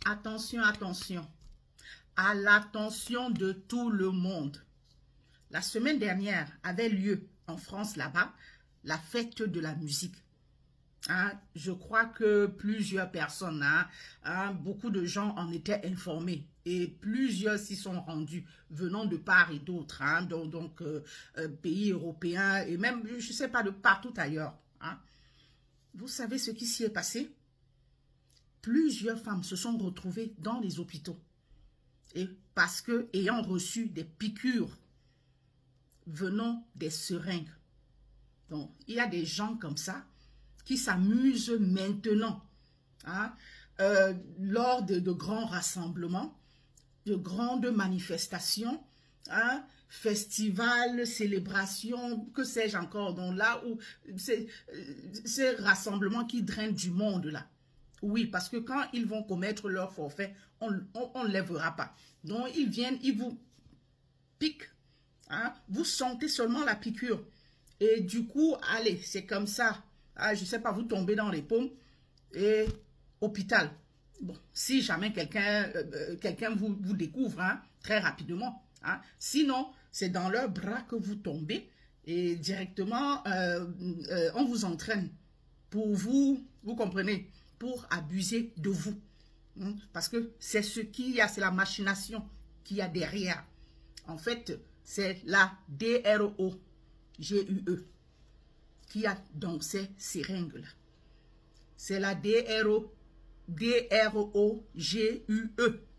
Attention, attention. À l'attention de tout le monde. La semaine dernière avait lieu en France là-bas la fête de la musique. Je crois que plusieurs personnes, beaucoup de gens en étaient informés et plusieurs s'y sont rendus venant de part et d'autre, pays européens et même, je ne sais pas, de partout ailleurs. Vous savez ce qui s'y est passé? Plusieurs femmes se sont retrouvées dans les hôpitaux et parce que ayant reçu des piqûres venant des seringues. Donc, il y a des gens comme ça qui s'amusent maintenant lors de grands rassemblements, de grandes manifestations, festivals, célébrations, que sais-je encore, donc là où ces rassemblements qui drainent du monde là. Oui, parce que quand ils vont commettre leur forfait, on ne lèvera pas. Donc ils viennent, ils vous piquent, vous sentez seulement la piqûre. Et du coup, allez, c'est comme ça. Je ne sais pas, vous tombez dans les paumes et hôpital. Bon, si jamais quelqu'un vous découvre très rapidement. Sinon, c'est dans leurs bras que vous tombez et directement, on vous entraîne pour vous comprenez, pour abuser de vous. Parce que c'est ce qu'il y a, c'est la machination qu'il y a derrière. En fait, c'est la DROGUE qui a dans ces seringues-là. C'est la DROGUE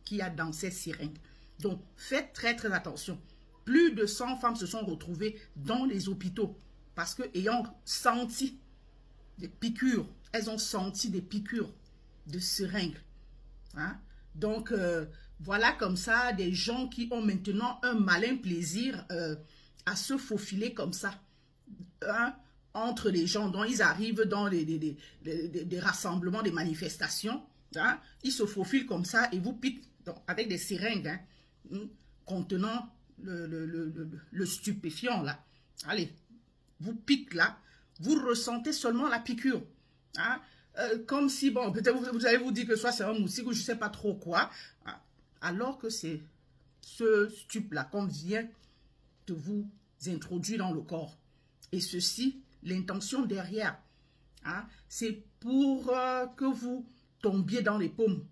qui a dans ces seringues. Donc, faites très très attention. Plus de 100 femmes se sont retrouvées dans les hôpitaux parce que ayant senti des piqûres, elles ont senti des piqûres de seringues. Donc, voilà comme ça des gens qui ont maintenant un malin plaisir à se faufiler comme ça. Entre les gens, dont ils arrivent dans des rassemblements, des manifestations, ils se faufilent comme ça et vous piquent avec des seringues contenant le stupéfiant là. Allez, vous piquent là, vous ressentez seulement la piqûre. Comme si, bon, peut-être vous allez vous dire que soit c'est un moustique ou je ne sais pas trop quoi, alors que c'est ce stup là qu'on vient de vous introduire dans le corps. Et ceci, l'intention derrière, c'est pour que vous tombiez dans les paumes.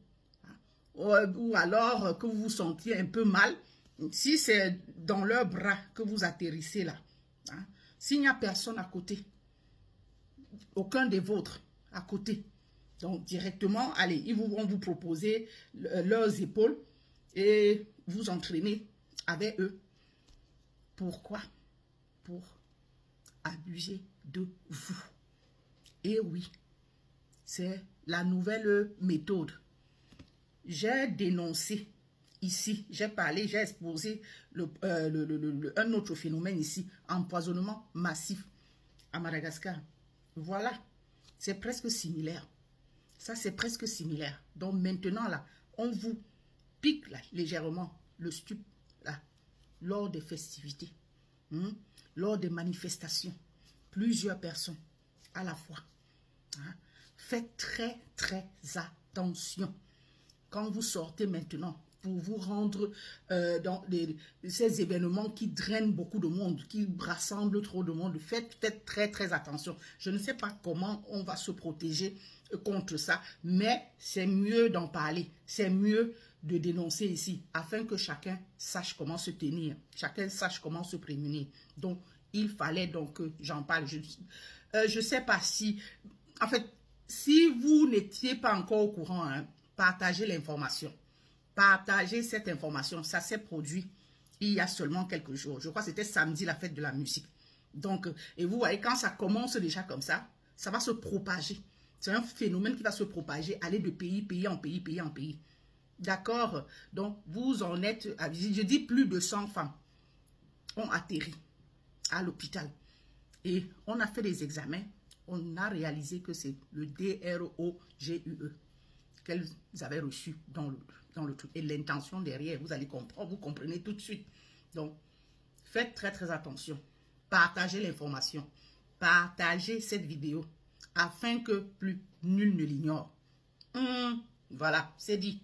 Ou alors que vous vous sentiez un peu mal. Si c'est dans leurs bras que vous atterrissez là, s'il n'y a personne à côté, aucun des vôtres à côté, donc directement, allez, ils vont vous proposer leurs épaules et vous entraîner avec eux. Pourquoi? Pour abuser de vous. Et oui, c'est la nouvelle méthode. J'ai dénoncé ici, j'ai parlé, j'ai exposé un autre phénomène ici, empoisonnement massif à Madagascar. Voilà, c'est presque similaire. Ça, c'est presque similaire. Donc maintenant, là, on vous pique là, légèrement le stup là, lors des festivités, lors des manifestations. Plusieurs personnes à la fois. Faites très, très attention. Quand vous sortez maintenant pour vous rendre dans ces événements qui drainent beaucoup de monde, qui rassemblent trop de monde, faites très, très attention. Je ne sais pas comment on va se protéger contre ça, mais c'est mieux d'en parler. C'est mieux de dénoncer ici, afin que chacun sache comment se tenir, chacun sache comment se prémunir. Donc, il fallait donc que j'en parle. Je ne sais pas si... En fait, si vous n'étiez pas encore au courant, partagez l'information. Partagez cette information. Ça s'est produit il y a seulement quelques jours. Je crois que c'était samedi, la fête de la musique. Donc, et vous voyez, quand ça commence déjà comme ça va se propager. C'est un phénomène qui va se propager, aller de pays en pays. D'accord? Donc, vous en êtes... Je dis plus de 100 femmes ont atterri à l'hôpital. Et on a fait des examens. On a réalisé que c'est le DROGUE qu'elles avaient reçu dans le truc. Et l'intention derrière, vous allez comprendre, vous comprenez tout de suite. Donc, faites très très attention. Partagez l'information. Partagez cette vidéo afin que plus nul ne l'ignore. Voilà, c'est dit.